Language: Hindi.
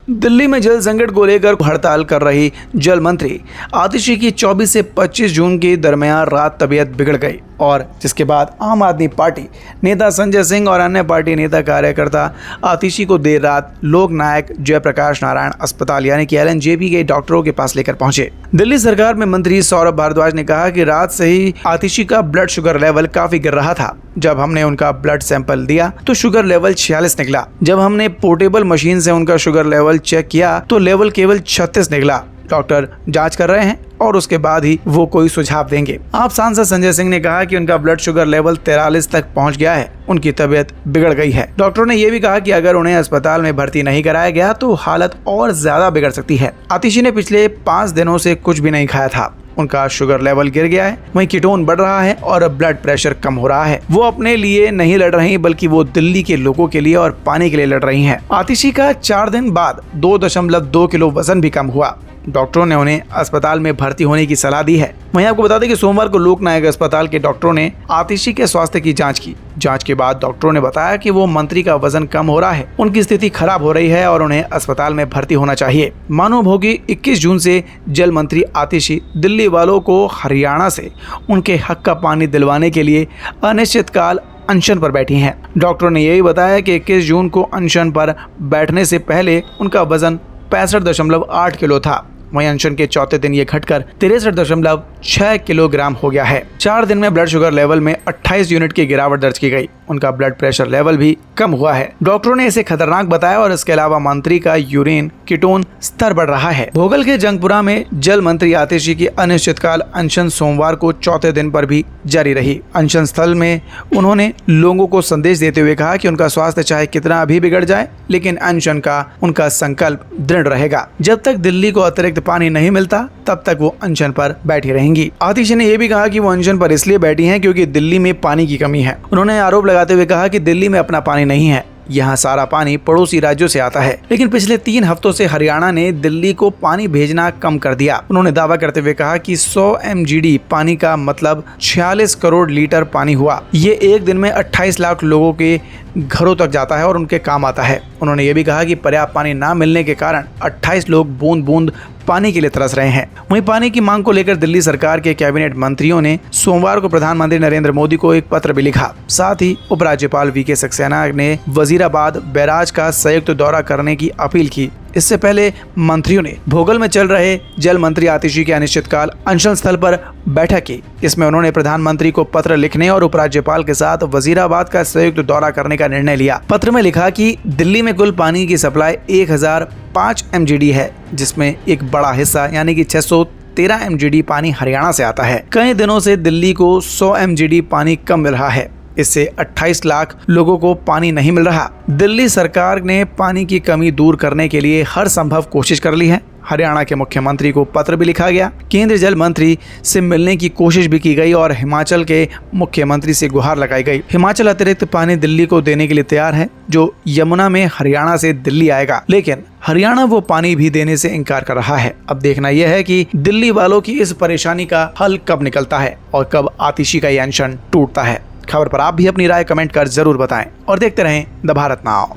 दिल्ली में जल संकट को लेकर हड़ताल कर रही जल मंत्री आतिशी की 24 से 25 जून के दरमियान रात तबीयत बिगड़ गई और जिसके बाद आम आदमी पार्टी नेता संजय सिंह और अन्य पार्टी नेता कार्यकर्ता आतिशी को देर रात लोक नायक जयप्रकाश नारायण अस्पताल यानी कि LNJP के डॉक्टरों के पास लेकर पहुंचे। दिल्ली सरकार में मंत्री सौरभ भारद्वाज ने कहा कि रात से ही आतिशी का ब्लड शुगर लेवल काफी गिर रहा था। जब हमने उनका ब्लड सैंपल दिया तो शुगर लेवल 46 निकला। जब हमने पोर्टेबल मशीन से उनका शुगर लेवल चेक किया तो लेवल केवल 36 निकला। डॉक्टर जांच कर रहे हैं और उसके बाद ही वो कोई सुझाव देंगे। आप सांसद संजय सिंह ने कहा कि उनका ब्लड शुगर लेवल 43 तक पहुंच गया है, उनकी तबीयत बिगड़ गई है। डॉक्टरों ने यह भी कहा कि अगर उन्हें अस्पताल में भर्ती नहीं कराया गया तो हालत और ज्यादा बिगड़ सकती है। आतिशी ने पिछले 5 दिनों से कुछ भी नहीं खाया था, उनका शुगर लेवल गिर गया है, वहीं कीटोन बढ़ रहा है और ब्लड प्रेशर कम हो रहा है। वो अपने लिए नहीं लड़ रही बल्कि वो दिल्ली के लोगों के लिए और पानी के लिए लड़ रही हैं। आतिशी का 4 दिन बाद 2.2 किलो वजन भी कम हुआ। डॉक्टरों ने उन्हें अस्पताल में भर्ती होने की सलाह दी है। वहीं आपको बता दें कि सोमवार को लोक नायक अस्पताल के डॉक्टरों ने आतिशी के स्वास्थ्य की जांच की। जांच के बाद डॉक्टरों ने बताया कि वो मंत्री का वजन कम हो रहा है, उनकी स्थिति खराब हो रही है और उन्हें अस्पताल में भर्ती होना चाहिए। मालूम हो कि 21 जून से जल मंत्री आतिशी दिल्ली वालों को हरियाणा से उनके हक का पानी दिलवाने के लिए अनिश्चितकाल अनशन पर बैठी हैं। डॉक्टरों ने यही बताया कि 21 जून को अनशन पर बैठने से पहले उनका वजन 65.8 किलो था। वहीं अनशन के चौथे दिन ये घटकर 63.6 किलोग्राम हो गया है। 4 दिन में ब्लड शुगर लेवल में 28 यूनिट की गिरावट दर्ज की गई। उनका ब्लड प्रेशर लेवल भी कम हुआ है। डॉक्टरों ने इसे खतरनाक बताया और इसके अलावा मंत्री का यूरिन कीटोन स्तर बढ़ रहा है। भोगल के जंगपुरा में जल मंत्री आतिशी की अनिश्चितकाल अनशन सोमवार को चौथे दिन पर भी जारी रही। अनशन स्थल में उन्होंने लोगों को संदेश देते हुए कहा कि उनका स्वास्थ्य चाहे कितना भी बिगड़ जाए लेकिन अनशन का उनका संकल्प दृढ़ रहेगा। जब तक दिल्ली को अतिरिक्त पानी नहीं मिलता तब तक वो अनशन पर बैठी रहेंगी। आतिशी ने यह भी कहा कि वो अनशन पर इसलिए बैठी हैं क्योंकि दिल्ली में पानी की कमी है। उन्होंने आरोप लगाते हुए कहा कि दिल्ली में अपना पानी नहीं है, यहाँ सारा पानी पड़ोसी राज्यों से आता है। लेकिन पिछले 3 हफ्तों से हरियाणा ने दिल्ली को पानी भेजना कम कर दिया। उन्होंने दावा करते हुए कहा कि 100 MGD पानी का मतलब 46 करोड़ लीटर पानी हुआ। ये एक दिन में 28 लाख लोगों के घरों तक जाता है और उनके काम आता है। उन्होंने ये भी कहा कि पर्याप्त पानी न मिलने के कारण 28 लोग बूंद बूंद पानी के लिए तरस रहे हैं। वहीं पानी की मांग को लेकर दिल्ली सरकार के कैबिनेट मंत्रियों ने सोमवार को प्रधानमंत्री नरेंद्र मोदी को एक पत्र भी लिखा। साथ ही उपराज्यपाल VK सक्सेना ने वजीराबाद बैराज का संयुक्त दौरा करने की अपील की। इससे पहले मंत्रियों ने भोगल में चल रहे जल मंत्री आतिशी के अनिश्चितकाल अनशन स्थल पर बैठक की। इसमें उन्होंने प्रधानमंत्री को पत्र लिखने और उपराज्यपाल के साथ वजीराबाद का संयुक्त दौरा करने का निर्णय लिया। पत्र में लिखा कि दिल्ली में कुल पानी की सप्लाई 1005 MGD है, जिसमें एक बड़ा हिस्सा यानी कि 613 MGD पानी हरियाणा से आता है। कई दिनों से दिल्ली को 100 MGD पानी कम मिल रहा है। इससे 28 लाख लोगों को पानी नहीं मिल रहा। दिल्ली सरकार ने पानी की कमी दूर करने के लिए हर संभव कोशिश कर ली है। हरियाणा के मुख्यमंत्री को पत्र भी लिखा गया, केंद्रीय जल मंत्री से मिलने की कोशिश भी की गई और हिमाचल के मुख्यमंत्री से गुहार लगाई गई। हिमाचल अतिरिक्त पानी दिल्ली को देने के लिए तैयार है, जो यमुना में हरियाणा से दिल्ली आएगा, लेकिन हरियाणा वो पानी भी देने से इनकार कर रहा है। अब देखना यह है कि दिल्ली वालों की इस परेशानी का हल कब निकलता है और कब आतिशी का ये अनशन टूटता है। खबर पर आप भी अपनी राय कमेंट कर जरूर बताएं और देखते रहें द भारत नाउ।